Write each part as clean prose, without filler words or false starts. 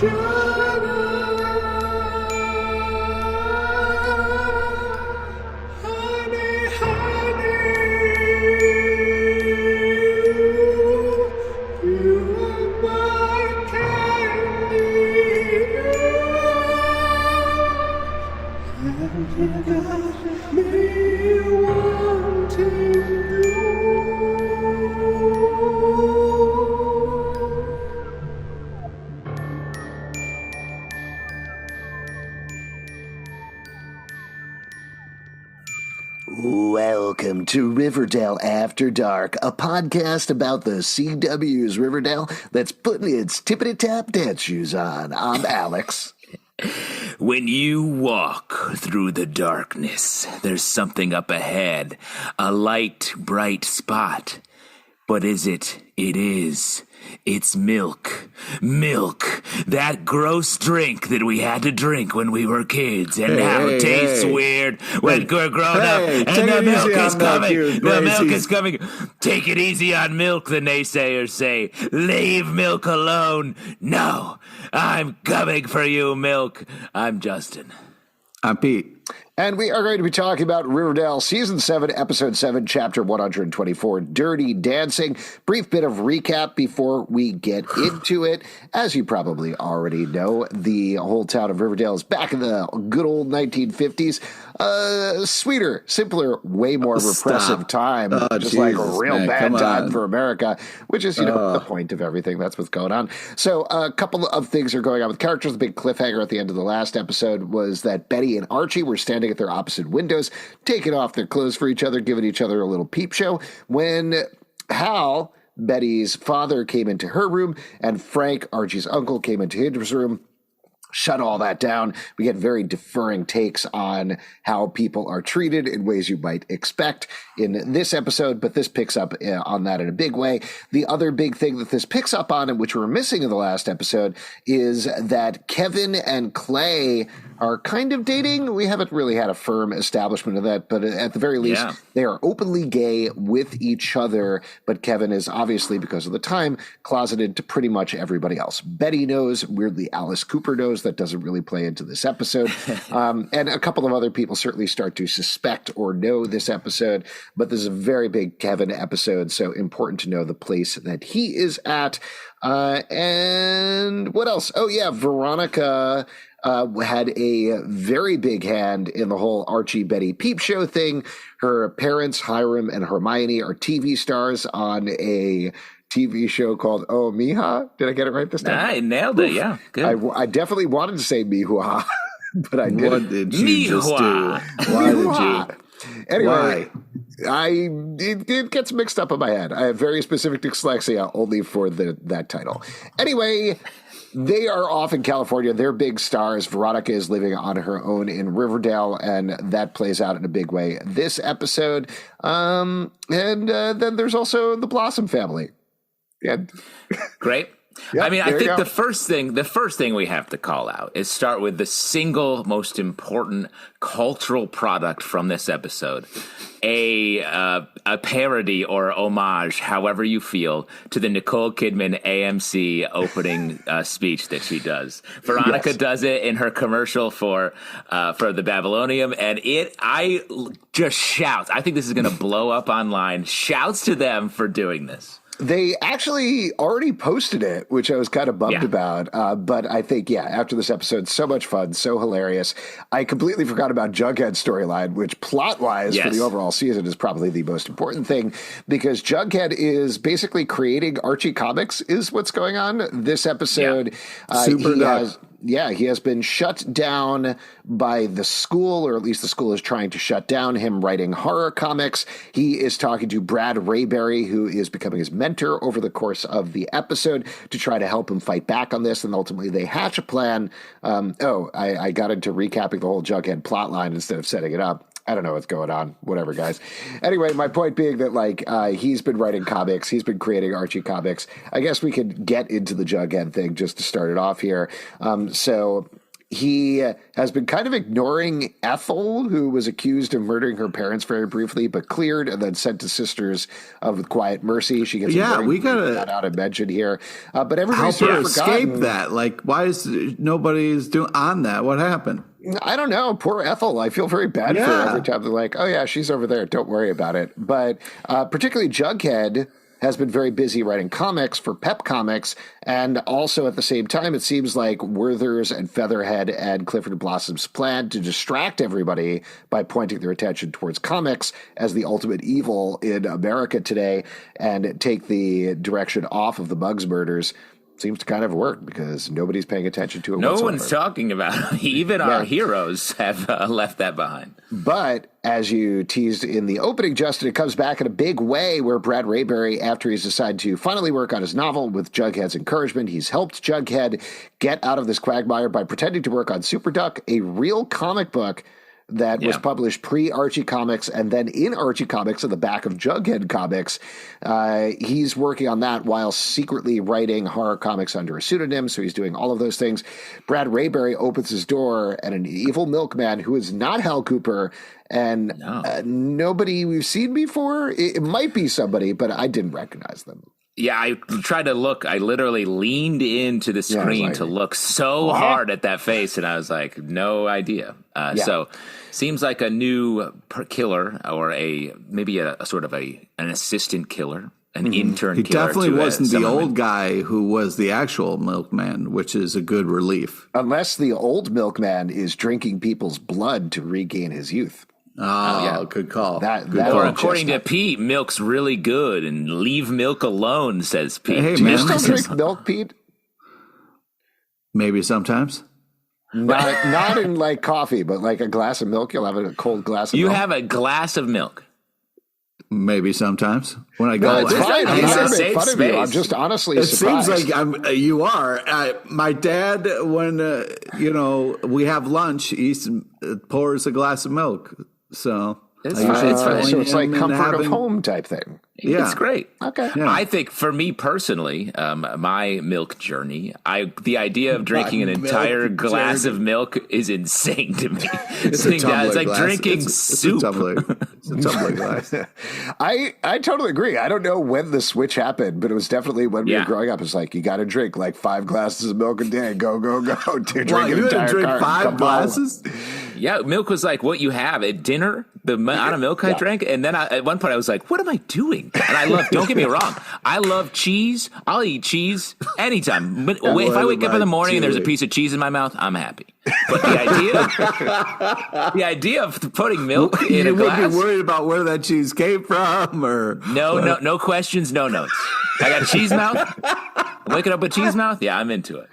Welcome to Riverdale After Dark, a podcast about the CW's Riverdale that's putting its tippity-tap dance shoes on. I'm Alex. When you walk through the darkness, there's something up ahead, a light, bright spot. But is it? It is. It's milk. Milk. That gross drink that we had to drink when we were kids and now it tastes weird when we're grown up. And the milk is coming. The milk is coming. Take it easy on milk, the naysayers say. Leave milk alone. No, I'm coming for you, milk. I'm Justin. I'm Pete. And we are going to be talking about Riverdale Season 7, Episode 7, Chapter 124, Dirty Dancing. Brief bit of recap before we get into it. As you probably already know, the whole town of Riverdale is back in the good old 1950s. Sweeter, simpler, way more repressive time. Just like a real bad time for America, which is, the point of everything. That's what's going on. So a couple of things are going on with characters. The big cliffhanger at the end of the last episode was that Betty and Archie were standing at their opposite windows, taking off their clothes for each other, giving each other a little peep show, when Hal, Betty's father, came into her room, and Frank, Archie's uncle, came into his room. Shut all that down. We get very differing takes on how people are treated in ways you might expect in this episode, but this picks up on that in a big way. The other big thing that this picks up on, and which we were missing in the last episode, is that Kevin and Clay are kind of dating. We haven't really had a firm establishment of that, but at the very least, they are openly gay with each other, but Kevin is obviously, because of the time, closeted to pretty much everybody else. Betty knows, weirdly Alice Cooper knows. That doesn't really play into this episode. And a couple of other people certainly start to suspect or know this episode, but this is a very big Kevin episode, so important to know the place that he is at. And what else? Oh, yeah, Veronica had a very big hand in the whole Archie Betty peep show thing. Her parents, Hiram and Hermione, are TV stars on a TV show called Oh Mija. Did I get it right this time? I nailed it, yeah. Good. I definitely wanted to say Mihua, but I didn't. What did you just do? Why did you? Anyway, it gets mixed up in my head. I have very specific dyslexia only for that title. Anyway, they are off in California. They're big stars. Veronica is living on her own in Riverdale, and that plays out in a big way this episode. And then there's also the Blossom family. Yeah. Great. Yep, I mean, I think the first thing we have to call out is start with the single most important cultural product from this episode, a parody or homage, however you feel, to the Nicole Kidman AMC opening speech that she does. Veronica does it in her commercial for the Babylonium, and I just shouts. I think this is going to blow up online. Shouts to them for doing this. They actually already posted it, which I was kind of bummed about. But I think, after this episode, so much fun, so hilarious. I completely forgot about Jughead's storyline, which plot-wise for the overall season is probably the most important thing, because Jughead is basically creating Archie comics is what's going on this episode. He has been shut down by the school, or at least the school is trying to shut down him writing horror comics. He is talking to Brad Rayberry, who is becoming his mentor over the course of the episode, to try to help him fight back on this. And ultimately they hatch a plan. I got into recapping the whole Jughead plotline instead of setting it up. I don't know what's going on. Whatever, guys. Anyway, my point being that, he's been writing comics. He's been creating Archie comics. I guess we could get into the Jughead thing just to start it off here. So he has been kind of ignoring Ethel, who was accused of murdering her parents very briefly, but cleared and then sent to Sisters of Quiet Mercy. She gets we gotta not out of mention here, but everybody's help her sort of escape that. Like, why is nobody's doing on that? What happened? I don't know. Poor Ethel. I feel very bad for her every time they're like, oh, yeah, she's over there. Don't worry about it. But particularly Jughead has been very busy writing comics for Pep Comics. And also at the same time, it seems like Werthers and Featherhead and Clifford Blossom's plan to distract everybody by pointing their attention towards comics as the ultimate evil in America today and take the direction off of the Bugs murders seems to kind of work because nobody's paying attention to it No whatsoever. one's talking about it. Even our heroes have left that behind. But as you teased in the opening, Justin, it comes back in a big way where Brad Rayberry, after he's decided to finally work on his novel with Jughead's encouragement, he's helped Jughead get out of this quagmire by pretending to work on Super Duck, a real comic book that was published pre-Archie Comics and then in Archie Comics in the back of Jughead Comics. He's working on that while secretly writing horror comics under a pseudonym, so he's doing all of those things. Brad Rayberry opens his door, and an evil milkman who is not Hal Cooper and nobody we've seen before. It might be somebody, but I didn't recognize them. Yeah, I tried to look. I literally leaned into the screen to look so hard at that face, and I was like, no idea. So seems like a new killer or maybe a sort of an assistant killer, an intern He killer. definitely wasn't the old guy who was the actual milkman, which is a good relief. Unless the old milkman is drinking people's blood to regain his youth. Oh, good call. Or according to Pete, milk's really good, and leave milk alone, says Pete. Hey, Do you man. still drink milk, Pete? Maybe sometimes. Not in like coffee, but like a glass of milk. You'll have a cold glass of milk. You have a glass of milk. Maybe sometimes when I go. No, it's fine. I'm It's not a making safe fun of you. space. I'm just honestly It surprised. seems like you are. My dad, when we have lunch, he pours a glass of milk. So It's I fine. usually It's fine. join So it's like him in comfort of having- home type thing. Yeah. It's great. Okay. Yeah. I think for me personally, my milk journey, the idea of drinking an My entire milk glass journey. of milk is insane to me. It's Sitting down, it's tumbler like glass. drinking It's soup. a tumbler. It's a tumbler glass. I totally agree. I don't know when the switch happened, but it was definitely when we were growing up. It's like, you got to drink like 5 glasses of milk a day. Go, go, go. Dude, Wow, drink an you had to entire drink carton. 5 Come on. glasses? Yeah, milk was like what you have at dinner, the amount of milk I drank. And then at one point I was like, what am I doing? And don't get me wrong, I love cheese. I'll eat cheese anytime. But if I wake up in the morning and there's a piece of cheese in my mouth, I'm happy. But the idea of putting milk in a You would glass. be worried about where that cheese came from, or No questions, no notes. I got a cheese mouth. I'm waking up with cheese mouth. Yeah, I'm into it.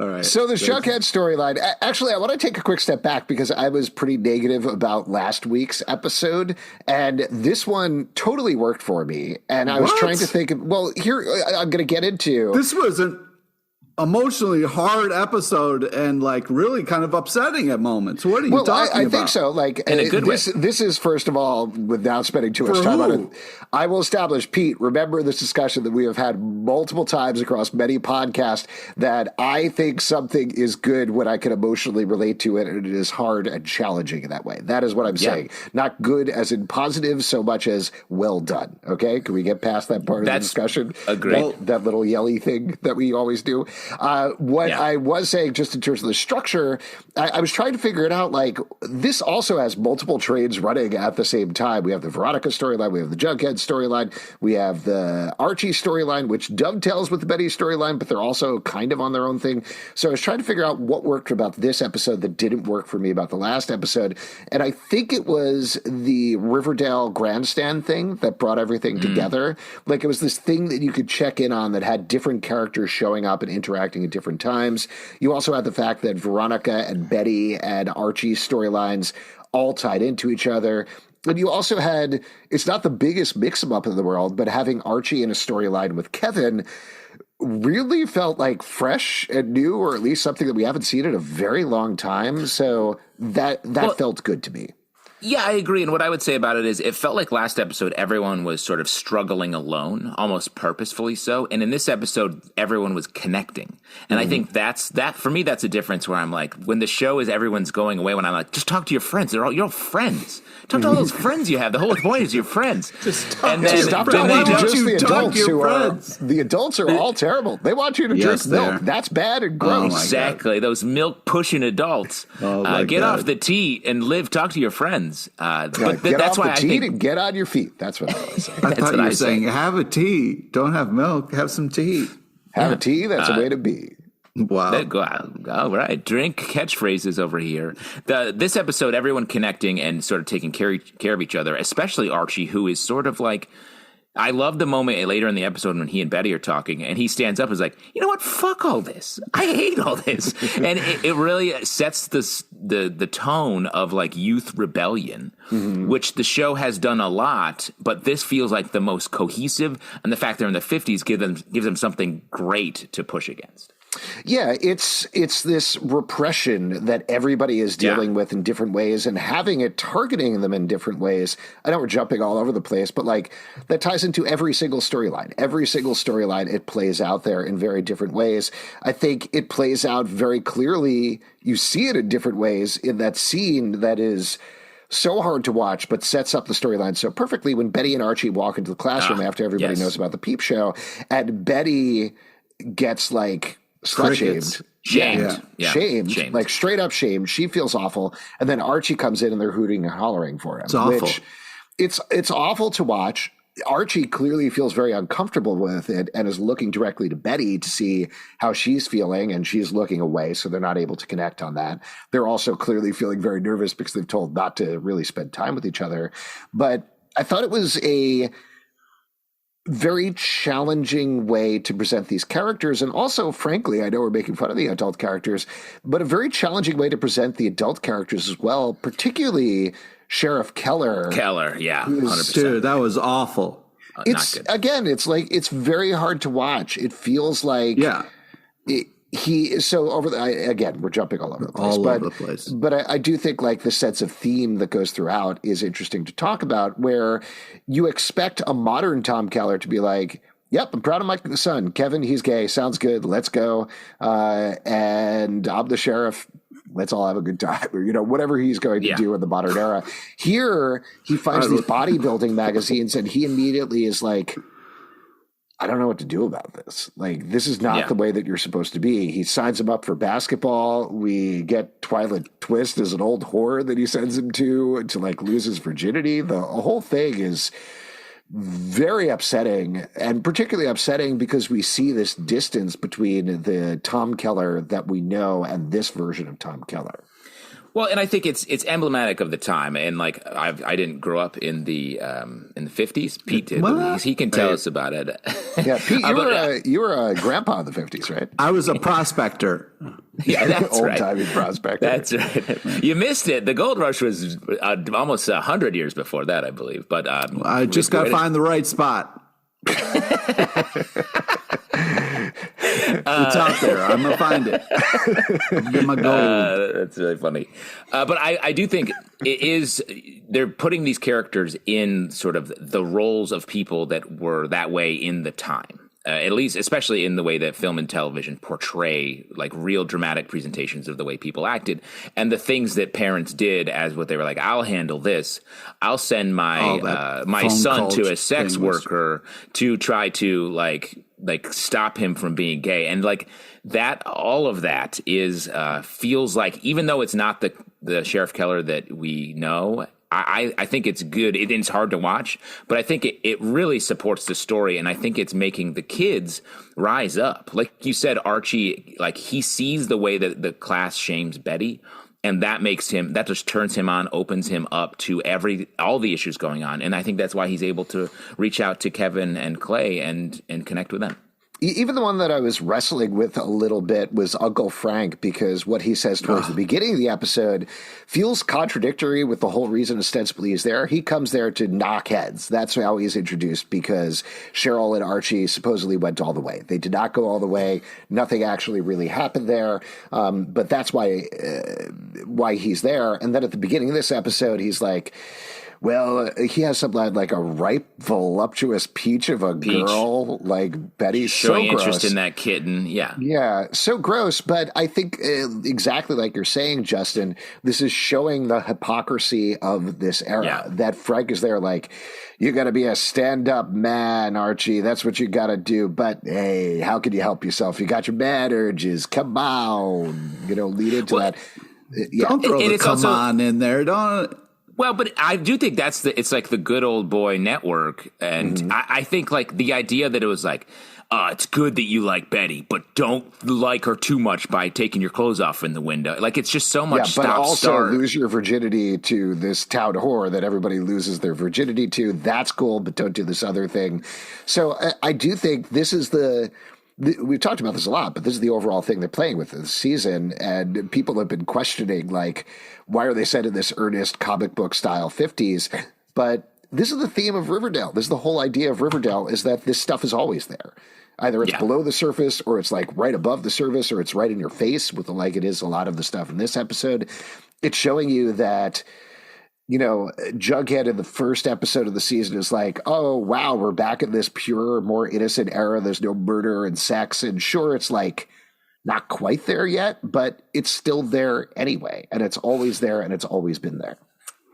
all right. So the Jughead storyline, actually, I want to take a quick step back because I was pretty negative about last week's episode, and this one totally worked for me. And I was What? trying to think of, well, here, I'm going to get into. This was an emotionally hard episode and like really kind of upsetting at moments. What are you talking I about? think so. Like In a good way. this is first of all, without spending too much For time on who? it. I will establish, Pete. Remember this discussion that we have had multiple times across many podcasts that I think something is good when I can emotionally relate to it, and it is hard and challenging in that way. That is what I'm saying. Not good as in positive, so much as well done. Okay, can we get past that part of the discussion? Agreed. That little yelly thing that we always do. I was saying, just in terms of the structure, I was trying to figure it out. Like, this also has multiple trains running at the same time. We have the Veronica storyline, we have the Jughead storyline, we have the Archie storyline, which dovetails with the Betty storyline, but they're also kind of on their own thing. So I was trying to figure out what worked about this episode that didn't work for me about the last episode. And I think it was the Riverdale grandstand thing that brought everything together. Like, it was this thing that you could check in on that had different characters showing up and interacting at different times. You also had the fact that Veronica and Betty and Archie's storylines all tied into each other. And you also had, it's not the biggest mix-em-up in the world, but having Archie in a storyline with Kevin really felt like fresh and new, or at least something that we haven't seen in a very long time. So that felt good to me. Yeah, I agree. And what I would say about it is it felt like last episode, everyone was sort of struggling alone, almost purposefully so. And in this episode, everyone was connecting. And I think for me, that's a difference where I'm like, when the show is everyone's going away, when I'm like, just talk to your friends. You're all friends. Talk to all those friends you have. The whole point is your friends. Just stop talking to just the adults who friends. The adults are all terrible. They want you to drink milk. That's bad and gross. Exactly. Those milk pushing adults. Get off the tea and talk to your friends. But get that's off why the tea and get on your feet. That's what I was saying. I thought you were saying, have a tea. Don't have milk. Have some tea. Have a tea. That's a way to be. Wow. All right. Drink catchphrases over here. This episode, everyone connecting and sort of taking care of each other, especially Archie, who is sort of like, I love the moment later in the episode when he and Betty are talking and he stands up and is like, you know what? Fuck all this. I hate all this. And it really sets the tone of like youth rebellion, which the show has done a lot, but this feels like the most cohesive. And the fact they're in the 50s gives them something great to push against. Yeah, it's this repression that everybody is dealing with in different ways and having it targeting them in different ways. I know we're jumping all over the place, but like that ties into every single storyline. Every single storyline, it plays out there in very different ways. I think it plays out very clearly. You see it in different ways in that scene that is so hard to watch, but sets up the storyline so perfectly when Betty and Archie walk into the classroom after everybody knows about the Peep Show, and Betty gets like slut-shamed. Shamed. Like straight up shamed. She feels awful. And then Archie comes in and they're hooting and hollering for him. It's awful. It's awful to watch. Archie clearly feels very uncomfortable with it and is looking directly to Betty to see how she's feeling, and she's looking away, so they're not able to connect on that. They're also clearly feeling very nervous because they've told not to really spend time with each other. But I thought it was a very challenging way to present these characters. And also, frankly, I know we're making fun of the adult characters, but a very challenging way to present the adult characters as well, particularly Sheriff Keller. Yeah, 100%. Dude, that was awful. It's like, it's very hard to watch. It feels like we're jumping all over the place. But I do think like the sense of theme that goes throughout is interesting to talk about, where you expect a modern Tom Keller to be like, yep, I'm proud of my son, Kevin. He's gay. Sounds good. Let's go. And I'm the sheriff. Let's all have a good time, or, whatever he's going to do in the modern era. Here, he finds these bodybuilding magazines and he immediately is like, I don't know what to do about this. Like, this is not the way that you're supposed to be. He signs him up for basketball. We get Twilight Twist as an old whore that he sends him to like lose his virginity. The whole thing is very upsetting, and particularly upsetting because we see this distance between the Tom Keller that we know and this version of Tom Keller. Well, and I think it's emblematic of the time, and like I didn't grow up in the 50s. Pete did. He can tell us about it. Yeah, Pete, you were a grandpa in the 50s, right? I was a prospector. Yeah, that's right. Old-timey prospector. That's right. You missed it. The gold rush was almost 100 years before that, I believe. But I just got to find the right spot. It's out there. I'm gonna find it. Get my gold. That's really funny. But I do think it is. They're putting these characters in sort of the roles of people that were that way in the time. At least, especially in the way that film and television portray like real dramatic presentations of the way people acted, and the things that parents did as what they were like, I'll handle this. I'll send my my son to a sex worker to try to like stop him from being gay. And like that, all of that is feels like, even though it's not the Sheriff Keller that we know, I think it's good. It's hard to watch, but I think it really supports the story, and I think it's making the kids rise up. Like you said, Archie, like he sees the way that the class shames Betty, and that just turns him on, opens him up to all the issues going on, and I think that's why he's able to reach out to Kevin and Clay and connect with them. Even the one that I was wrestling with a little bit was Uncle Frank, because what he says towards the beginning of the episode feels contradictory with the whole reason ostensibly he's there. He comes there to knock heads. That's how he's introduced, because Cheryl and Archie supposedly went all the way. They did not go all the way. Nothing actually really happened there. But that's why he's there. And then at the beginning of this episode, he's like, well, he has some like a ripe, voluptuous peach of a girl, like Betty. Showing so gross. interest in that kitten. Yeah. Yeah. So gross. But I think exactly like you're saying, Justin, this is showing the hypocrisy of this era, that Frank is there like, you got to be a stand-up man, Archie. That's what you got to do. But hey, how can you help yourself? You got your bad urges. Come on. Lead into that. Don't throw the come on in there. Don't. Well, but I do think it's like the good old boy network. And I think like the idea that it was like, it's good that you like Betty, but don't like her too much by taking your clothes off in the window. Like, it's just so much but also start. Lose your virginity to this town whore that everybody loses their virginity to. That's cool, but don't do this other thing. So I do think this is we've talked about this a lot, but this is the overall thing they're playing with this season. And people have been questioning, like, why are they set in this earnest comic book style 50s? But this is the theme of Riverdale. This is the whole idea of Riverdale, is that this stuff is always there. Either it's below the surface, or it's like right above the surface, or it's right in your face, with like it is a lot of the stuff in this episode. It's showing you that, Jughead in the first episode of the season is like, oh, wow, we're back in this pure, more innocent era. There's no murder and sex. And sure, it's like not quite there yet, but it's still there anyway. And it's always there, and it's always been there.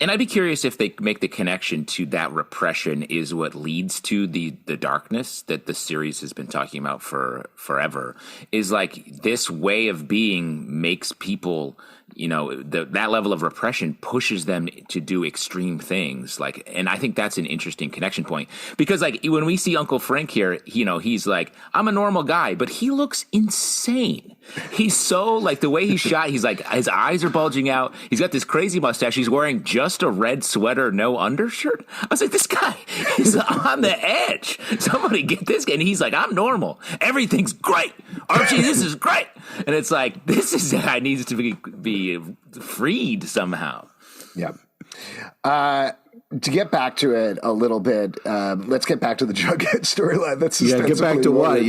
And I'd be curious if they make the connection to that repression is what leads to the darkness that the series has been talking about for forever. Is like this way of being makes people, that level of repression pushes them to do extreme things. Like, and I think that's an interesting connection point, because like when we see Uncle Frank here, he's like, I'm a normal guy, but he looks insane. He's so like the way he's shot. He's like, his eyes are bulging out. He's got this crazy mustache. He's wearing just a red sweater, no undershirt. I was like, this guy is on the edge. Somebody get this guy. And he's like, I'm normal. Everything's great. Archie, this is great. And it's like, this is guy needs to be freed somehow. Yeah. To get back to it a little bit, let's get back to the Jughead storyline. That's get back to what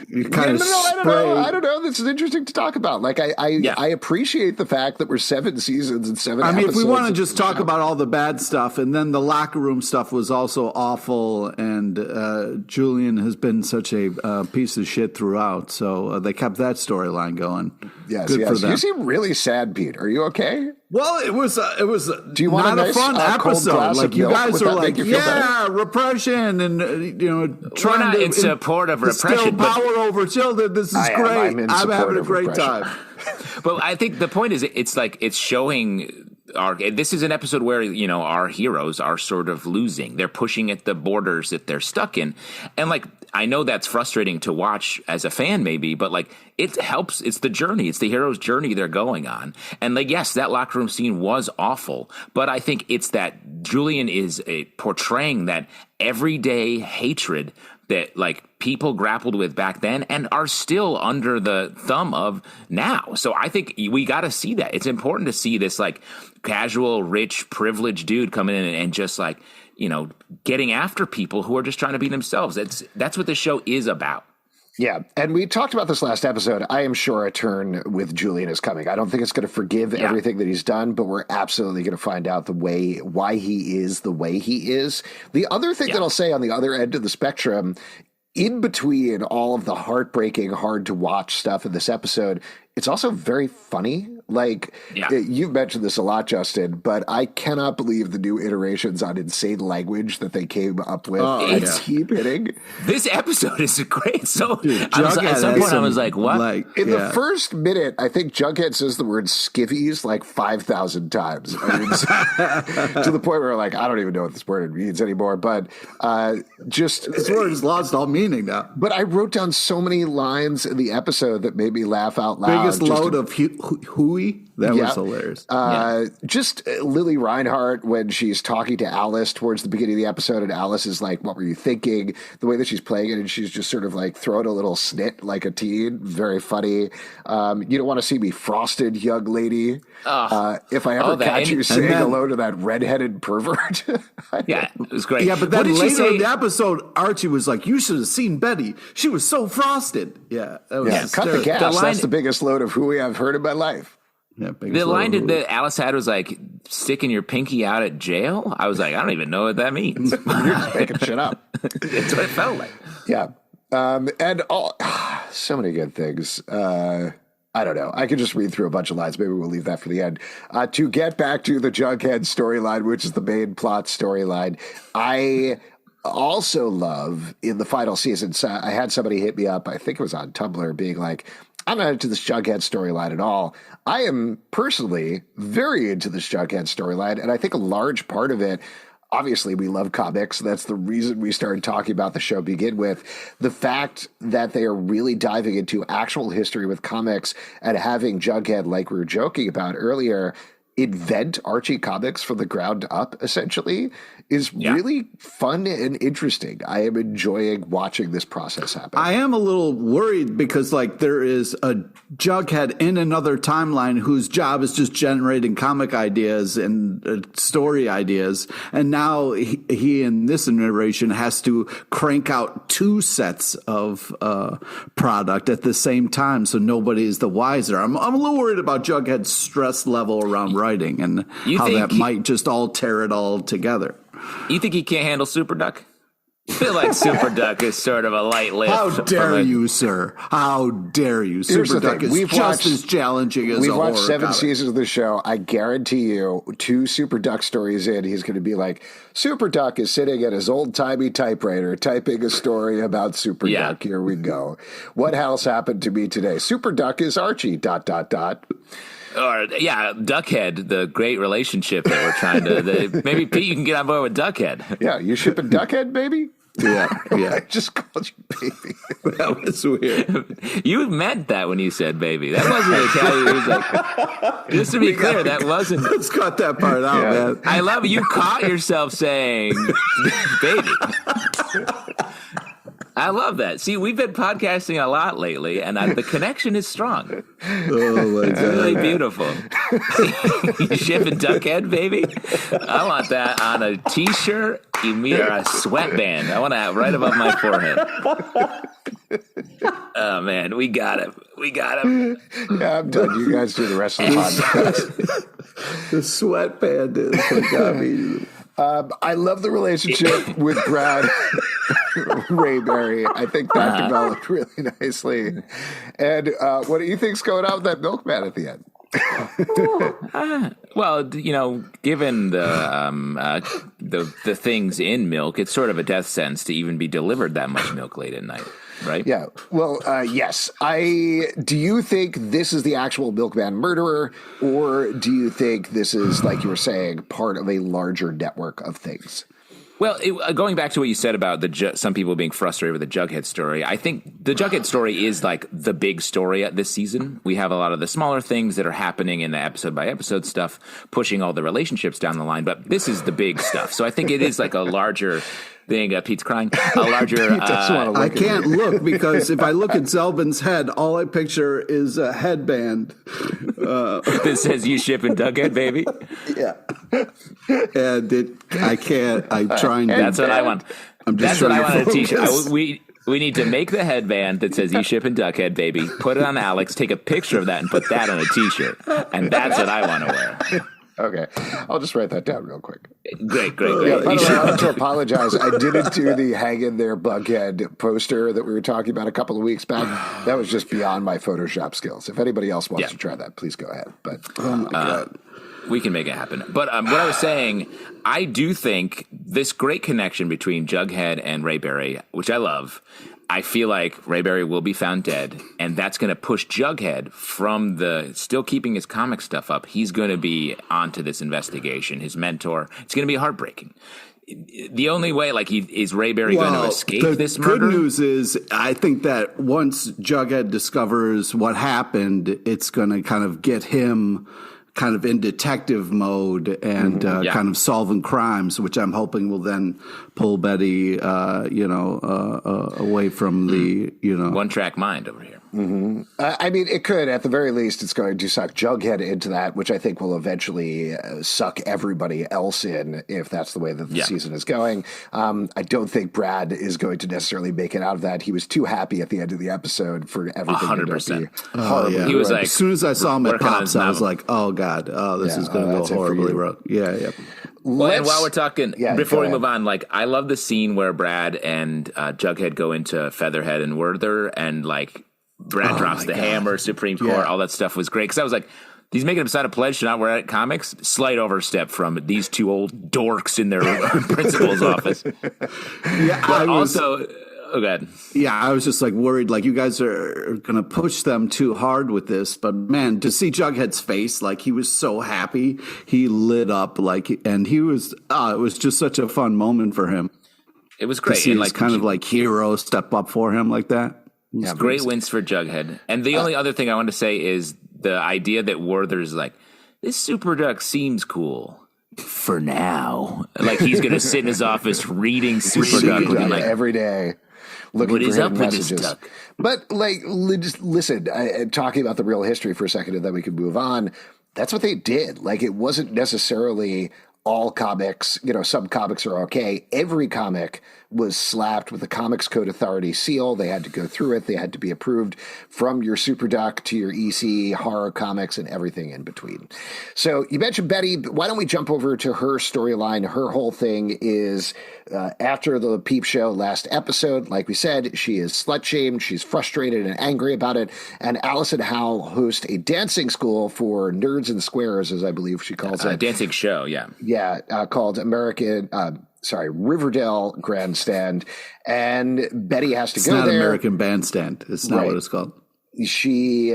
you kind of I don't know. This is interesting to talk about. Like, I appreciate the fact that we're 7 seasons and 7 episodes. If we want to just talk about all the bad stuff, and then the locker room stuff was also awful, and Julian has been such a piece of shit throughout, so they kept that storyline going. Yes, Good for them. You seem really sad, Pete. Are you okay? Well, it was Do you want not a fun episode. Like, you guys are like, repression, and trying We're not in support of repression, power over children. This is great. I'm having a great time. But I think the point is, it's like it's showing. This is an episode where our heroes are sort of losing. They're pushing at the borders that they're stuck in, and like I know that's frustrating to watch as a fan, maybe, but like it helps. It's the journey. It's the hero's journey they're going on, and like yes, that locker room scene was awful, but I think it's that Julian is portraying that everyday hatred that like people grappled with back then and are still under the thumb of now. So I think we got to see that. It's important to see this like casual, rich, privileged dude coming in and just like, getting after people who are just trying to be themselves. That's what the show is about. Yeah, and we talked about this last episode. I am sure a turn with Julian is coming. I don't think it's going to forgive everything that he's done, but we're absolutely going to find out why he is the way he is. The other thing that I'll say on the other end of the spectrum, in between all of the heartbreaking, hard to watch stuff in this episode, it's also very funny. Like, you've mentioned this a lot, Justin, but I cannot believe the new iterations on insane language that they came up with. Keep hitting. This episode is great. So at some point I was like, what? In the first minute, I think Jughead says the word skivvies like 5,000 times. I mean, to the point where like, I don't even know what this word means anymore. But this word has lost all meaning now. But I wrote down so many lines in the episode that made me laugh out loud. biggest load of hooey. That was hilarious. Just Lily Reinhart when she's talking to Alice towards the beginning of the episode, and Alice is like, "What were you thinking?" The way that she's playing it, and she's just sort of like throwing a little snit like a teen. Very funny. You don't want to see me frosted, young lady. If I ever catch you saying hello to that redheaded pervert. Yeah, it was great. Yeah, but then later in the episode, Archie was like, "You should have seen Betty. She was so frosted." Yeah, that was cut the gas. That's the biggest load of hooey I've heard in my life. Yeah, the line that Alice had was like, sticking your pinky out at jail? I was like, I don't even know what that means. You're just making shit up. That's what it felt like. Yeah. And so many good things. I don't know. I could just read through a bunch of lines. Maybe we'll leave that for the end. To get back to the Jughead storyline, which is the main plot storyline, I also love in the final season, so I had somebody hit me up, I think it was on Tumblr, being like, I'm not into this Jughead storyline at all. I am personally very into this Jughead storyline, and I think a large part of it, obviously we love comics. That's the reason we started talking about the show to begin with. The fact that they are really diving into actual history with comics and having Jughead, like we were joking about earlier, invent Archie comics from the ground up, essentially, is really fun and interesting. I am enjoying watching this process happen. I am a little worried because, like, there is a Jughead in another timeline whose job is just generating comic ideas and story ideas. And now he in this iteration has to crank out 2 sets of product at the same time, so nobody is the wiser. I'm a little worried about Jughead's stress level around writing and how that might just all tear it all together. You think he can't handle Super Duck? I feel like Super Duck is sort of a light lift. How dare you, sir? How dare you? Super Duck is just as challenging as a horror We've watched 7 comic. seasons of the show. I guarantee you, 2 Super Duck stories in, he's going to be like, Super Duck is sitting at his old-timey typewriter typing a story about Super Duck. Here we go. What else happened to me today? Super Duck is Archie, ... Or, Duckhead, the great relationship that we're trying to... maybe, Pete, you can get on board with Duckhead. Yeah, you shipping Duckhead, baby? Yeah. I just called you baby. That was weird. You meant that when you said baby. That wasn't Italian. It was like, just to be clear, that wasn't... Let's cut that part out, man. I love it. You caught yourself saying baby. I love that. See, we've been podcasting a lot lately, and the connection is strong. Oh, my God. It's really beautiful. You shipping Duckhead, baby? I want that on a T-shirt or a sweatband. I want to have right above my forehead. Oh, man, we got him. Yeah, I'm done. You guys do the rest of the podcast. The sweatband is what got me. I love the relationship with Brad Rayberry. I think that developed really nicely. And what do you think's going on with that milkman at the end? Well, given the things in milk, it's sort of a death sentence to even be delivered that much milk late at night, right? Yeah. Well, yes. Do you think this is the actual milkman murderer, or do you think this is, like you were saying, part of a larger network of things? Well, going back to what you said about some people being frustrated with the Jughead story, I think the Jughead story is like the big story this season. We have a lot of the smaller things that are happening in the episode-by-episode stuff, pushing all the relationships down the line, but this is the big stuff. So I think it is like a larger thing. Pete's crying. A larger... I can't look because if I look at Zelbin's head, all I picture is a headband. That says you shipping Jughead, baby? Yeah. And I can't. I'm trying to... That's what I want. That's what I want on a T-shirt. We need to make the headband that says you shipping Duckhead, baby. Put it on Alex. Take a picture of that and put that on a T-shirt. And that's what I want to wear. Okay, I'll just write that down real quick. Great. By the way, I want to apologize. I didn't do the hang in there Bughead poster that we were talking about a couple of weeks back. That was just beyond my Photoshop skills. If anybody else wants to try that, please go ahead. But oh my God. We can make it happen. But what I was saying, I do think this great connection between Jughead and Rayberry, which I love, I feel like Rayberry will be found dead, and that's going to push Jughead from still keeping his comic stuff up. He's going to be onto this investigation, his mentor. It's going to be heartbreaking. the only way, like, is Rayberry going to escape this murder? The good news is, I think that once Jughead discovers what happened, it's going to kind of get him kind of in detective mode and kind of solving crimes, which I'm hoping will then pull Betty, away from the, one-track mind over here. Mm-hmm. I mean, it could. At the very least, it's going to suck Jughead into that, which I think will eventually suck everybody else in if that's the way that the season is going. I don't think Brad is going to necessarily make it out of that. He was too happy at the end of the episode for everything 100%. to be horribly He was like, as soon as I saw him at Pops, I was like, oh, God, this is going to go horribly wrong. Yeah. Well, and while we're talking, before we move on, like, I love the scene where Brad and Jughead go into Featherhead and Werther, and, like, Brad drops the hammer, Supreme Court, all that stuff was great. Because I was like, he's making him sign a pledge to not wear it comics. Slight overstep from these two old dorks in their principal's office. But also, I was just like worried, like, you guys are going to push them too hard with this. But man, to see Jughead's face, like, he was so happy. He lit up, like, and he was, it was just such a fun moment for him. It was great. To see and, like, kind of like hero step up for him like that. Yeah, great wins for Jughead. And the only other thing I want to say is the idea that Werther's like, this super duck seems cool for now. Like, he's going to sit in his office reading super duck like, every day. Looking what for is up messages. With this duck? But, like, listen, talking about the real history for a second and then we can move on. That's what they did. Like, it wasn't necessarily all comics, some comics are okay. Every comic was slapped with the Comics Code Authority seal. They had to go through it. They had to be approved from your Super Duck to your EC, horror comics, and everything in between. So you mentioned Betty. Why don't we jump over to her storyline? Her whole thing is after the Peep Show last episode, like we said, she is slut-shamed. She's frustrated and angry about it. And Alice and Hal host a dancing school for nerds and squares, as I believe she calls it. Dancing show, yeah. Yeah, called Riverdale Grandstand, and Betty has to go there. It's not American Bandstand. It's not what it's called. She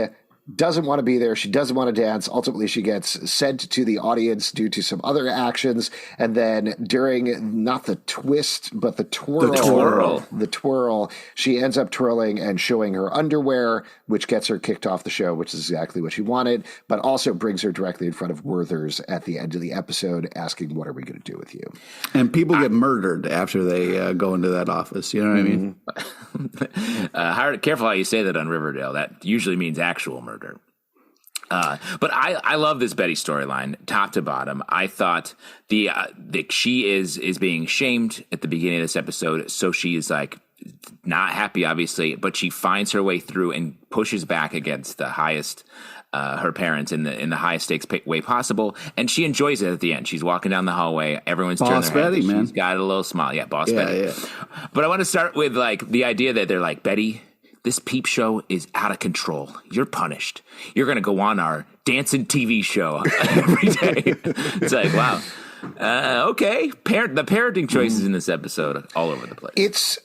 doesn't want to be there. She doesn't want to dance. Ultimately, she gets sent to the audience due to some other actions. And then during not the twist, but the twirl, she ends up twirling and showing her underwear, which gets her kicked off the show, which is exactly what she wanted, but also brings her directly in front of Werthers at the end of the episode, asking, what are we going to do with you? And people get murdered after they go into that office. You know what I mean? Careful how you say that on Riverdale. That usually means actual murder. But I love this Betty storyline, top to bottom. I thought that she is being shamed at the beginning of this episode, so she is like not happy, obviously, but she finds her way through and pushes back against the highest her parents in the highest stakes way possible, and she enjoys it at the end. She's walking down the hallway, everyone's turning their Betty, head, man. She's got a little smile, Boss Betty. Yeah. But I want to start with like the idea that they're like, Betty, this Peep Show is out of control. You're punished. You're going to go on our dancing TV show every day. It's like, wow. Okay. The parenting choices in this episode all over the place.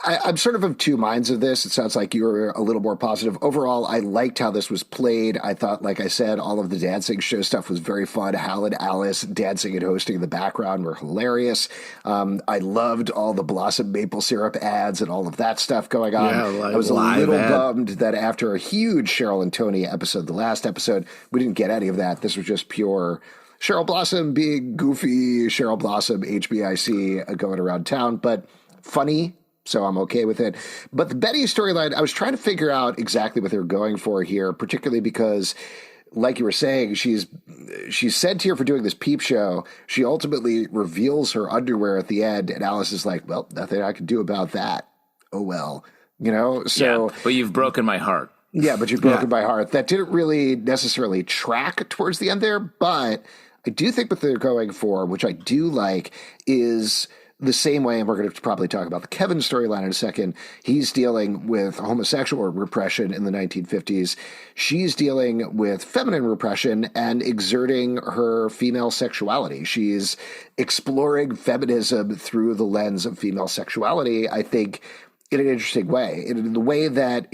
I'm sort of two minds of this. It sounds like you're a little more positive. Overall, I liked how this was played. I thought, like I said, all of the dancing show stuff was very fun. Hal and Alice dancing and hosting in the background were hilarious. I loved all the Blossom maple syrup ads and all of that stuff going on. Yeah, I was a little bummed that after a huge Cheryl and Tony episode, the last episode, we didn't get any of that. This was just pure Cheryl Blossom being goofy, Cheryl Blossom, HBIC going around town. But funny, so I'm okay with it. But the Betty storyline, I was trying to figure out exactly what they were going for here, particularly because, like you were saying, she's sent here for doing this Peep Show. She ultimately reveals her underwear at the end, and Alice is like, well, nothing I can do about that. Oh, well, so. Yeah, but you've broken my heart. Yeah, but you've broken my heart. That didn't really necessarily track towards the end there, but I do think what they're going for, which I do like, is the same way, and we're going to probably talk about the Kevin storyline in a second. He's dealing with homosexual repression in the 1950s. She's dealing with feminine repression and exerting her female sexuality. She's exploring feminism through the lens of female sexuality, I think, in an interesting way. In the way that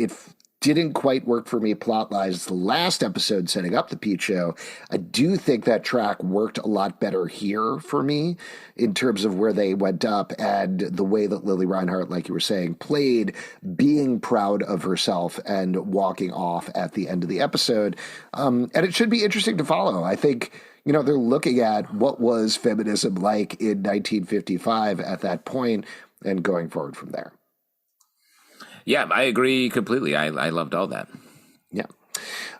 didn't quite work for me plot-wise the last episode setting up the Peep Show. I do think that track worked a lot better here for me in terms of where they went up and the way that Lily Reinhart, like you were saying, played being proud of herself and walking off at the end of the episode. And it should be interesting to follow. I think, you know, they're looking at what was feminism like in 1955 at that point and going forward from there. Yeah, I agree completely. I loved all that. Yeah.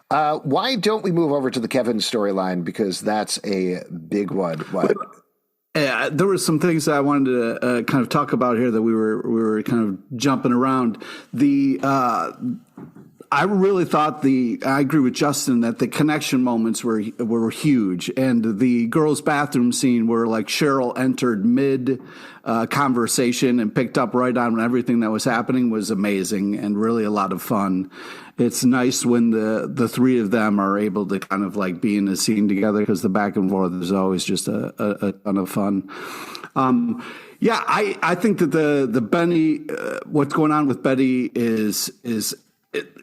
Why don't we move over to the Kevin storyline? Because that's a big one. What? There were some things that I wanted to kind of talk about here that we were kind of jumping around. I really thought I agree with Justin that the connection moments were huge, and the girls' bathroom scene where like Cheryl entered mid conversation and picked up right on everything that was happening was amazing and really a lot of fun. It's nice when the three of them are able to kind of like be in a scene together, because the back and forth is always just a ton of fun. Yeah, I think that the Benny, what's going on with Betty is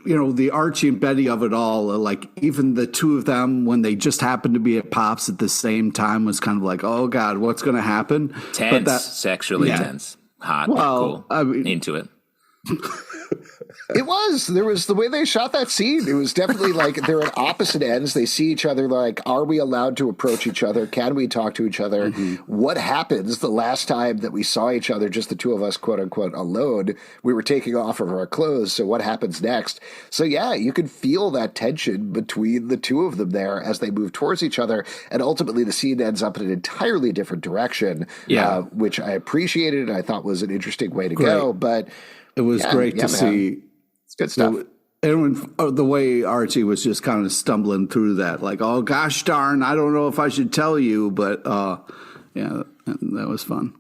you know, the Archie and Betty of it all, like even the two of them when they just happened to be at Pops at the same time was kind of like, oh God, what's going to happen? Tense, sexually tense, hot, cool, I mean, into it. There was the way they shot that scene. It was definitely like they're at opposite ends. They see each other like, are we allowed to approach each other? Can we talk to each other? Mm-hmm. What happens the last time that we saw each other, just the two of us, quote unquote, alone? We were taking off of our clothes. So what happens next? So yeah, you could feel that tension between the two of them there as they move towards each other. And ultimately the scene ends up in an entirely different direction, which I appreciated. I thought was an interesting way to go. But it was great to see. It's good stuff. The way Archie was just kind of stumbling through that, like, oh, gosh darn, I don't know if I should tell you, but yeah, that was fun.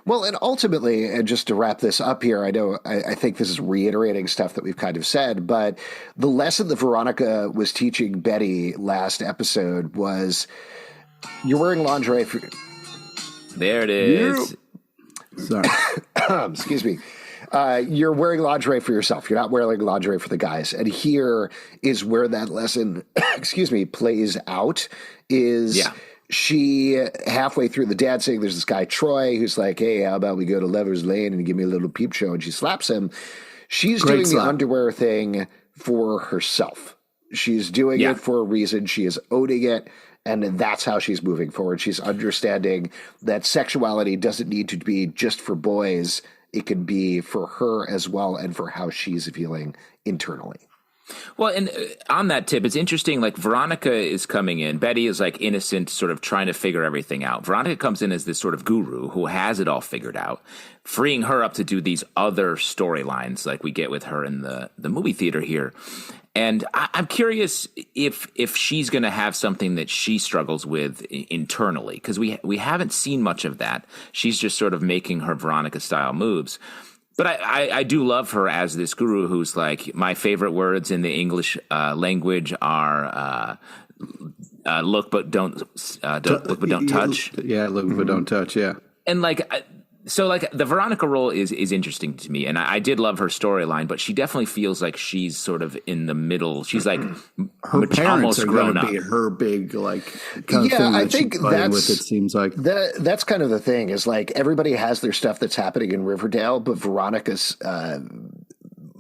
Well, and ultimately, and just to wrap this up here, I think this is reiterating stuff that we've kind of said, but the lesson that Veronica was teaching Betty last episode was, you're wearing lingerie for... There it is. Sorry. Excuse me. You're wearing lingerie for yourself. You're not wearing lingerie for the guys. And here is where that lesson, plays out. She, halfway through the dancing, there's this guy, Troy, who's like, hey, how about we go to Lover's Lane and give me a little peep show? And she slaps him. She's doing the underwear thing for herself. She's doing it for a reason. She is owning it. And that's how she's moving forward. She's understanding that sexuality doesn't need to be just for boys. It can be for her as well, and for how she's feeling internally. Well, and on that tip, it's interesting, like Veronica is coming in. Betty is like innocent, sort of trying to figure everything out. Veronica comes in as this sort of guru who has it all figured out, freeing her up to do these other storylines like we get with her in the movie theater here. And I'm curious if she's going to have something that she struggles with internally, because we haven't seen much of that. She's just sort of making her Veronica-style moves. But I do love her as this guru who's like, my favorite words in the English language are look but don't touch. Yeah, look but don't touch, yeah. And like... So, like, the Veronica role is interesting to me, and I did love her storyline, but she definitely feels like she's sort of in the middle. She's like her parents are going to be her big, like, kind of thing that I think that's with, it seems like. That's kind of the thing, is like everybody has their stuff that's happening in Riverdale, but Veronica's,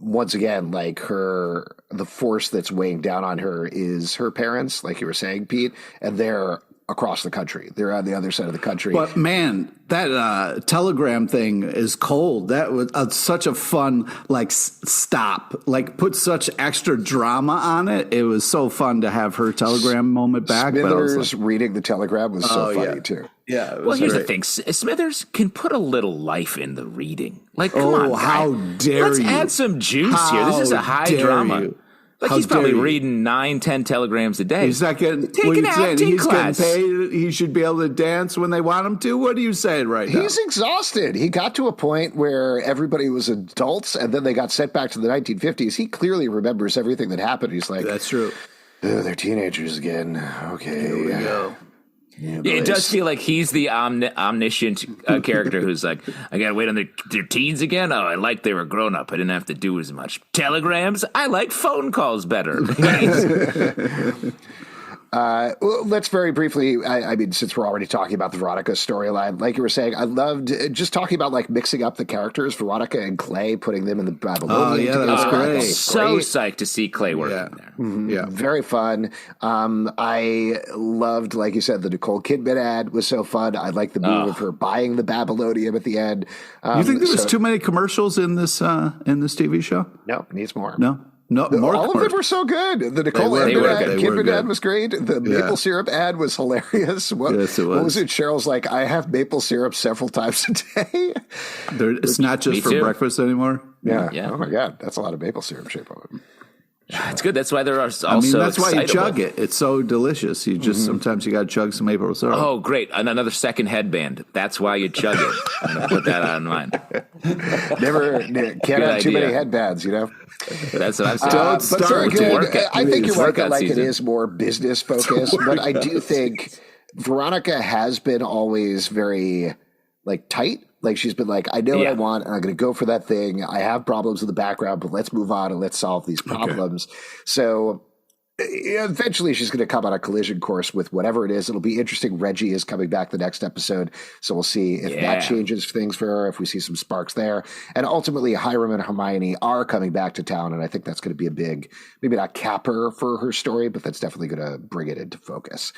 once again, like the force that's weighing down on her is her parents, like you were saying, Pete, and they're across the country. They're on the other side of the country. But man, that telegram thing is cold. That was such a fun, like, stop, like put such extra drama on it. It was so fun to have her telegram moment back. Smithers reading the telegram was so funny too. Yeah. Well, here's the thing. Smithers can put a little life in the reading. Like, come on, how dare Let's you? Let's add some juice here. This is a high drama. You? Like, he's probably reading 9-10 telegrams a day. He's not getting, taking acting class. Getting paid. He should be able to dance when they want him to. What are you saying right now? He's exhausted. He got to a point where everybody was adults, and then they got sent back to the 1950s. He clearly remembers everything that happened. He's like, that's true. Oh, they're teenagers again. Okay. Here we go. Yeah, it does feel like he's the omniscient character who's like, I gotta wait on their teens again. Oh, I like they were grown up. I didn't have to do as much. Telegrams. I like phone calls better. Well, let's very briefly, I mean, since we're already talking about the Veronica storyline, like you were saying, I loved just talking about like mixing up the characters, Veronica and Clay, putting them in the Babylonium. Oh, yeah, that was great. So psyched to see Clay working there. Mm-hmm. Yeah. Very fun. I loved, like you said, the Nicole Kidman ad was so fun. I like the move of her buying the Babylonium at the end. You think there was too many commercials in this TV show? No, it needs more. No, more all of them were so good. The Nicole Kidman ad was great. The maple syrup ad was hilarious. Yes, it was. What was it? Cheryl's like, I have maple syrup several times a day. It's not just for breakfast anymore. Yeah. Oh my God, that's a lot of maple syrup shape of it. It's good. That's why there are also. That's why you chug it. It's so delicious. You just sometimes you got to chug some maple syrup. Oh, great! Another second headband. That's why you chug it. I'm gonna put that on mine. Can't have too many headbands, you know. That's what I'm saying. Don't start to work. I think you're right that like it is more business focused, but I do think Veronica has been always very like tight. Like she's been like, I know what I want, and I'm going to go for that thing. I have problems in the background, but let's move on and let's solve these problems. Okay. So eventually she's going to come on a collision course with whatever it is. It'll be interesting. Reggie is coming back the next episode. So we'll see if that changes things for her, if we see some sparks there. And ultimately Hiram and Hermione are coming back to town. And I think that's going to be a big, maybe not capper for her story, but that's definitely going to bring it into focus.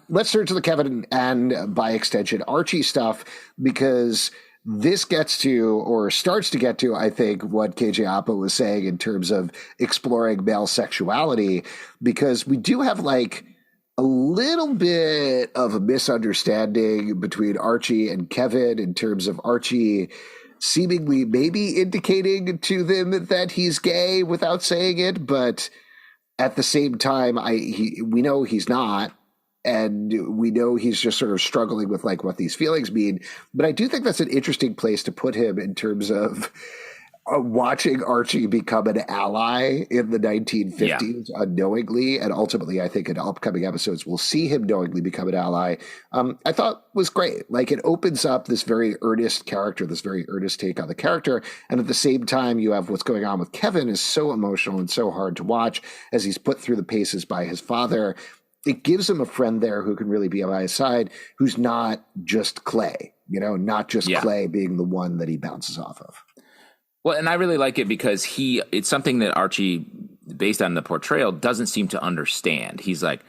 Let's turn to the Kevin and by extension, Archie stuff, because this gets to, or starts to get to, I think, what KJ Apa was saying in terms of exploring male sexuality, because we do have like a little bit of a misunderstanding between Archie and Kevin in terms of Archie seemingly maybe indicating to them that he's gay without saying it, but at the same time, we know he's not. And we know he's just sort of struggling with like what these feelings mean. But I do think that's an interesting place to put him in terms of watching Archie become an ally in the 1950s unknowingly. And ultimately, I think in upcoming episodes, we'll see him knowingly become an ally. I thought was great. Like it opens up this very earnest character, this very earnest take on the character. And at the same time, you have what's going on with Kevin is so emotional and so hard to watch as he's put through the paces by his father. It gives him a friend there who can really be by his side, who's not just Clay, not just Clay being the one that he bounces off of. Well, and I really like it because it's something that Archie, based on the portrayal, doesn't seem to understand. He's like,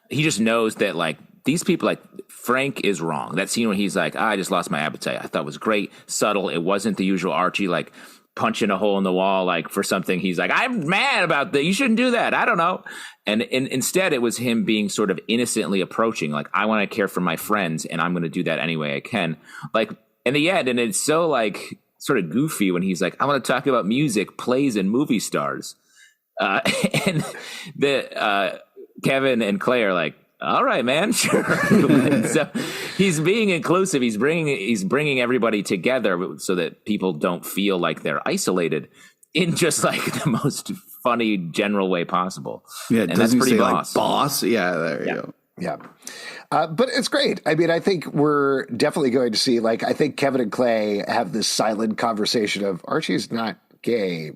he just knows that like these people, like Frank is wrong. That scene when he's like, I just lost my appetite, I thought was great, subtle. It wasn't the usual Archie, like punching a hole in the wall, like for something. He's like, I'm mad about that. You shouldn't do that. I don't know. And instead it was him being sort of innocently approaching, like, I want to care for my friends and I'm going to do that any way I can. Like in the end, and it's so like sort of goofy when he's like, I want to talk about music, plays, and movie stars. And the Kevin and Clay are like, all right, man, sure. So he's being inclusive. He's bringing everybody together so that people don't feel like they're isolated in just like the most funny general way possible. Yeah, and that's pretty boss. Like boss. Yeah, there you go. Yeah. But it's great. I mean, I think we're definitely going to see, like, I think Kevin and Clay have this silent conversation of Archie's not gay,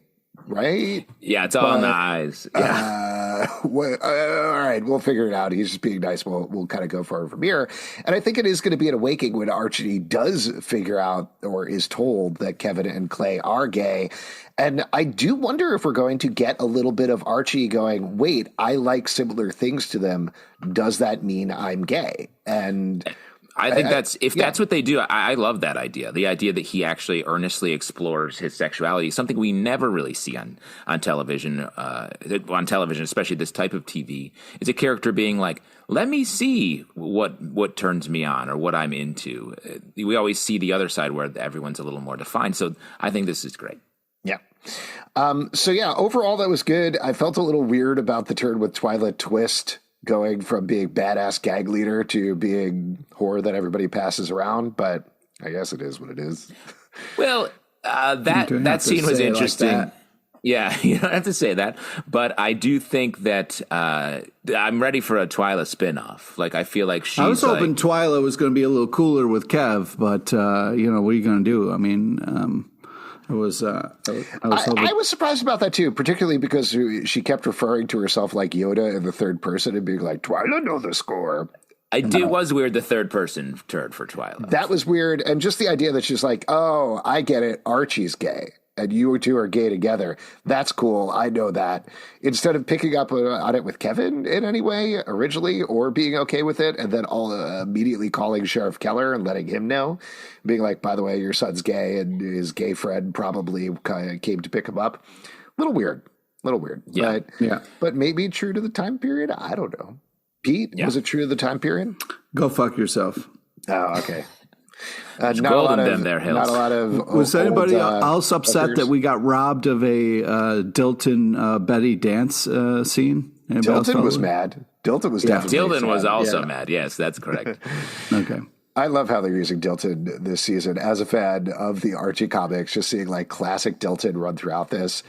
right? Yeah, it's all in the eyes. Yeah. All right, we'll figure it out. He's just being nice. We'll kind of go for it from here. And I think it is going to be an awakening when Archie does figure out or is told that Kevin and Clay are gay. And I do wonder if we're going to get a little bit of Archie going, wait, I like similar things to them. Does that mean I'm gay? And I think that's what they do. I love that idea. The idea that he actually earnestly explores his sexuality, something we never really see on television. On television, especially this type of TV, is a character being like, "Let me see what turns me on or what I'm into." We always see the other side where everyone's a little more defined. So I think this is great. Yeah. So yeah, overall that was good. I felt a little weird about the turn with Twyla Twist going from being badass gag leader to being whore that everybody passes around, but I guess it is what it is. Well, that scene was interesting. Yeah, you don't have to say that, but I do think that I'm ready for a Twyla spinoff. Like, I feel like she's. I was hoping like, Twyla was going to be a little cooler with Kev, but what are you going to do? I mean, I was hoping. I was surprised about that too, particularly because she kept referring to herself like Yoda in the third person and being like, "Twyla know the score." It was weird, the third person turn for Twyla. That was weird, and just the idea that she's like, "Oh, I get it. Archie's gay." And you two are gay together. That's cool. I know that. Instead of picking up on it with Kevin in any way originally, or being okay with it, and then immediately calling Sheriff Keller and letting him know, being like, by the way, your son's gay, and his gay friend probably kind of came to pick him up. Little weird. Yeah. But maybe true to the time period. I don't know. Pete, was it true to the time period? Go fuck yourself. Oh, okay. Not a lot of was anybody else upset that we got robbed of a Dilton Betty dance scene? Dilton was mad. Dilton was definitely Dilton was also mad. Yes, that's correct. Okay. I love how they're using Dilton this season. As a fan of the Archie comics, just seeing like classic Dilton run throughout this.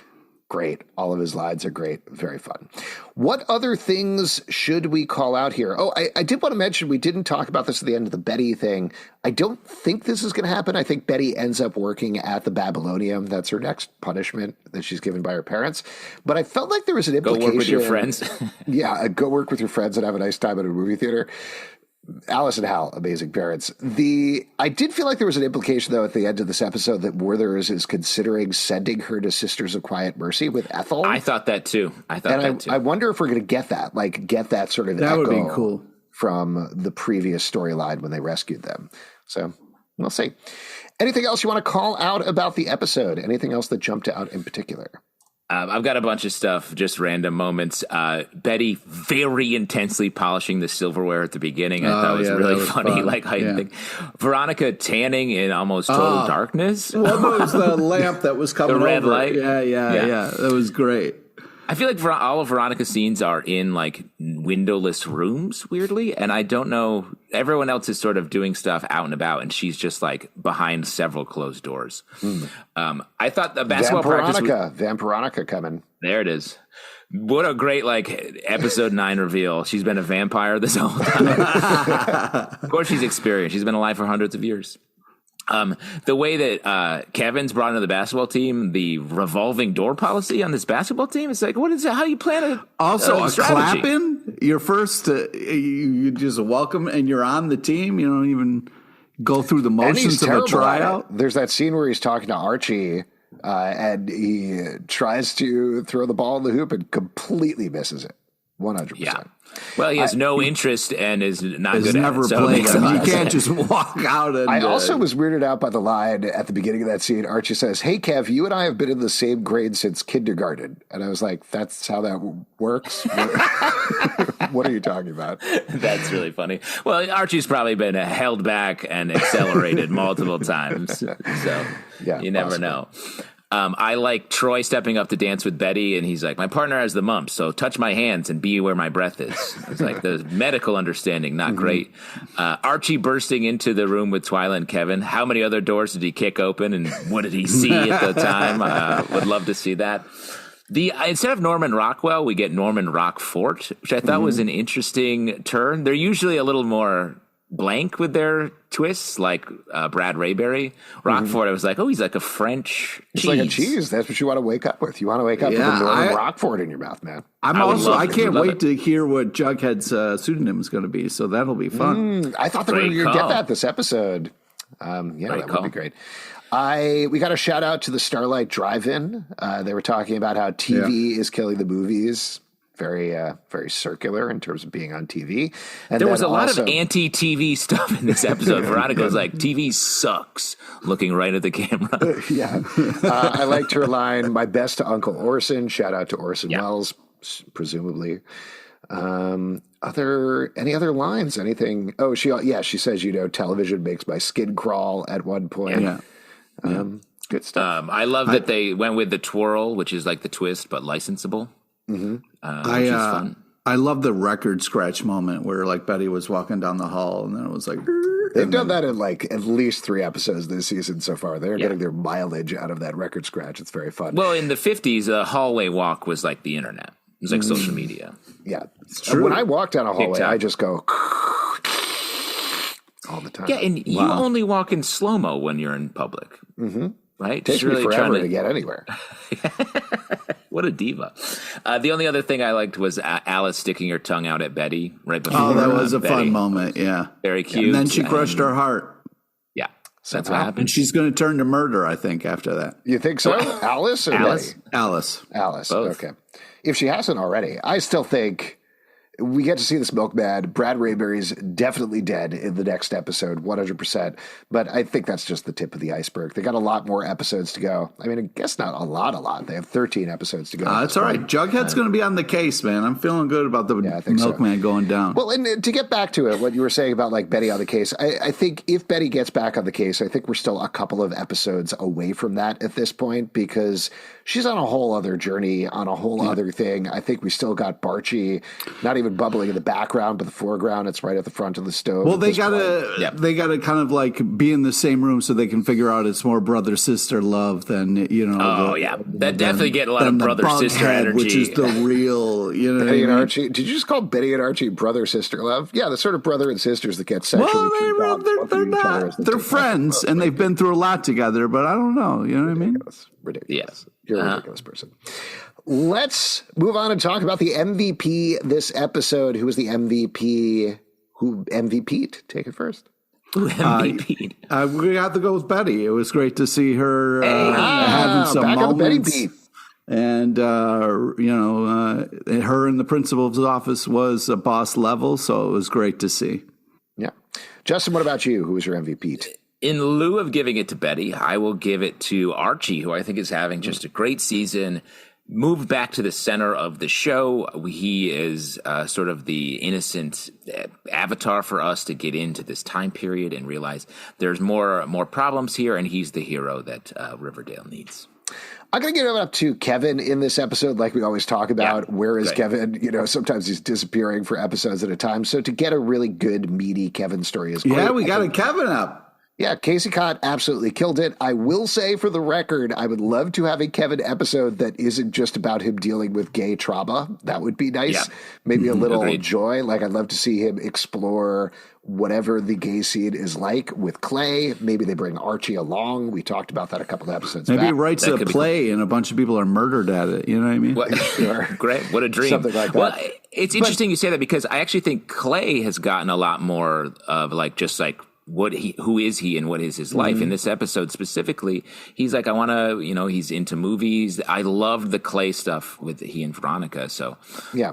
Great. All of his lines are great. Very fun. What other things should we call out here? Oh, I did want to mention, we didn't talk about this at the end of the Betty thing. I don't think this is going to happen. I think Betty ends up working at the Babylonium. That's her next punishment that she's given by her parents. But I felt like there was an implication. Go work with your friends. Yeah, go work with your friends and have a nice time at a movie theater. Alice and Hal, amazing parents. I did feel like there was an implication, though, at the end of this episode that Werthers is considering sending her to Sisters of Quiet Mercy with Ethel. I thought that too. I wonder if we're going to get that sort of that echo would be cool from the previous storyline when they rescued them. So we'll see. Anything else you want to call out about the episode? Anything else that jumped out in particular? I've got a bunch of stuff, just random moments. Betty very intensely polishing the silverware at the beginning. I thought was really funny. Fun. Like, I think Veronica tanning in almost total darkness. What was the lamp that was coming the red over? light? Yeah. That was great. I feel like all of Veronica's scenes are in like windowless rooms, weirdly, and I don't know. Everyone else is sort of doing stuff out and about, and she's just like behind several closed doors. I thought the basketball practice. Veronica coming. There it is. What a great like episode 9 reveal. She's been a vampire this whole time. Of course, she's experienced. She's been alive for hundreds of years. The way that Kevin's brought into the basketball team, the revolving door policy on this basketball team, it's like, what is it? How you plan it? Also, clapping, your first, you just welcome and you're on the team. You don't even go through the motions of a tryout. There's that scene where he's talking to Archie and he tries to throw the ball in the hoop and completely misses it. 100%. Yeah. Well, he has no interest and is not good at it. Never played. You can't just walk out. And, I also was weirded out by the line at the beginning of that scene. Archie says, "Hey, Kev, you and I have been in the same grade since kindergarten." And I was like, that's how that works? What are you talking about? That's really funny. Well, Archie's probably been held back and accelerated multiple times. So you never know. I like Troy stepping up to dance with Betty, and he's like, my partner has the mumps, so touch my hands and be where my breath is. It's like the medical understanding, not great. Archie bursting into the room with Twyla and Kevin. How many other doors did he kick open, and what did he see at the time? Would love to see that. Instead of Norman Rockwell, we get Norman Rockfort, which I thought was an interesting turn. They're usually a little more blank with their twists, like Brad Rayberry. Rockfort, I was like, oh, he's like a French cheese. It's like a cheese. That's what you want to wake up with. You want to wake up with a Norman Rockfort in your mouth, man. I can't wait to hear what Jughead's pseudonym is going to be, so that'll be fun. I thought that we were going to get that this episode. That would be great. We got a shout out to the Starlight Drive-In. They were talking about how TV is killing the movies. Very, very circular in terms of being on TV. And there was a lot of anti-TV stuff in this episode. Veronica was like, TV sucks, looking right at the camera. I liked her line, my best to Uncle Orson. Shout out to Orson Welles, presumably. Any other lines? Anything? Oh, she says, television makes my skin crawl at one point. Good stuff. I love that they went with the twirl, which is like the twist, but licensable. Which is fun. I love the record scratch moment where like Betty was walking down the hall and then it was like They've done that in like at least 3 episodes this season so far. They're getting their mileage out of that record scratch. It's very fun. Well, in the 50s, a hallway walk was like the internet. It was like social media. Yeah, it's true. When I walk down a hallway, TikTok. I just go all the time. Yeah, and you only walk in slow-mo when you're in public. Mm-hmm. Right? It takes me forever to get anywhere. What a diva. The only other thing I liked was Alice sticking her tongue out at Betty right before. Oh, that was a Betty. fun moment, yeah. Very cute. And then she crushed her heart. Yeah, that's what happened. And she's going to turn to murder, I think, after that. You think so? Alice or Alice? Betty? Alice. Both. Okay. If she hasn't already, I still think we get to see this milkman. Brad Rayberry's definitely dead in the next episode, 100%. But I think that's just the tip of the iceberg. They got a lot more episodes to go. I mean, I guess not a lot. They have 13 episodes to go. That's all right. Jughead's going to be on the case, man. I'm feeling good about the milkman going down. Well, and to get back to it, what you were saying about like Betty on the case, I think if Betty gets back on the case, I think we're still a couple of episodes away from that at this point because she's on a whole other journey, on a whole other thing. I think we still got Barchie, not even bubbling in the background, but the foreground, it's right at the front of the stove. Well, they gotta kind of like be in the same room so they can figure out it's more brother sister love than that definitely get a lot of brother sister energy, which is the real Betty and Archie. Did you just call Betty and Archie brother sister love? Yeah, the sort of brother and sisters that get sexually. Well, they're not. They're friends, and they've been through a lot together. But I don't know. You know what I mean? Ridiculous. You're a ridiculous person. Let's move on and talk about the MVP this episode. Who was the MVP? Who MVP'd? Take it first. Who MVP'd? We have to go with Betty. It was great to see her having some back moments. On the Betty beat. And, her in the principal's office was a boss level, so it was great to see. Yeah. Justin, what about you? Who was your MVP? In lieu of giving it to Betty, I will give it to Archie, who I think is having just a great season. Moved back to the center of the show. He is sort of the innocent avatar for us to get into this time period and realize there's more problems here, and he's the hero that Riverdale needs. I'm going to give it up to Kevin in this episode, like we always talk about. Yeah, where is Kevin? Sometimes he's disappearing for episodes at a time. So to get a really good, meaty Kevin story is great. Yeah, we got a Kevin up. Yeah, Casey Cott absolutely killed it. I will say, for the record, I would love to have a Kevin episode that isn't just about him dealing with gay trauma. That would be nice. Yeah. Maybe a little joy. Like, I'd love to see him explore whatever the gay scene is like with Clay. Maybe they bring Archie along. We talked about that a couple of episodes back. Maybe he writes a play and a bunch of people are murdered at it. You know what I mean? Great. What a dream. Something like that. Well, it's interesting you say that because I actually think Clay has gotten a lot more of who is he and what is his life? In this episode specifically, he's like, I want to, he's into movies. I loved the Clay stuff with he and Veronica. So yeah.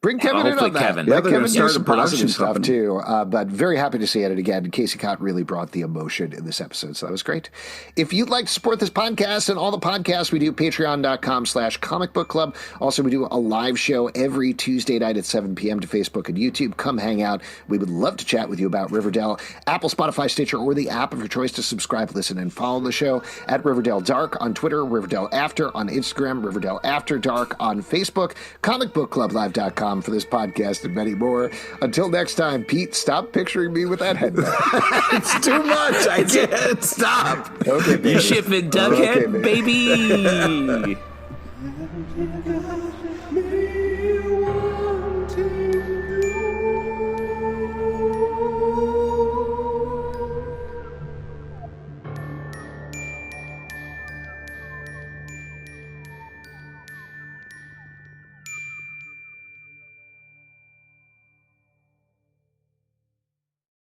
Bring Kevin in on that. Kevin. Yeah, Kevin does some positive stuff too, but very happy to see it. And again, Casey Cott really brought the emotion in this episode, so that was great. If you'd like to support this podcast and all the podcasts we do, patreon.com/Comic Book Club. Also, we do a live show every Tuesday night at 7 p.m. to Facebook and YouTube. Come hang out. We would love to chat with you about Riverdale. Apple, Spotify, Stitcher, or the app of your choice to subscribe, listen, and follow the show at Riverdale Dark on Twitter, Riverdale After on Instagram, Riverdale After Dark on Facebook, comicbookclublive.com for this podcast and many more. Until next time, Pete, stop picturing me with that headband. It's too much. I can't stop. Okay, baby. You shipping Jughead, okay, baby.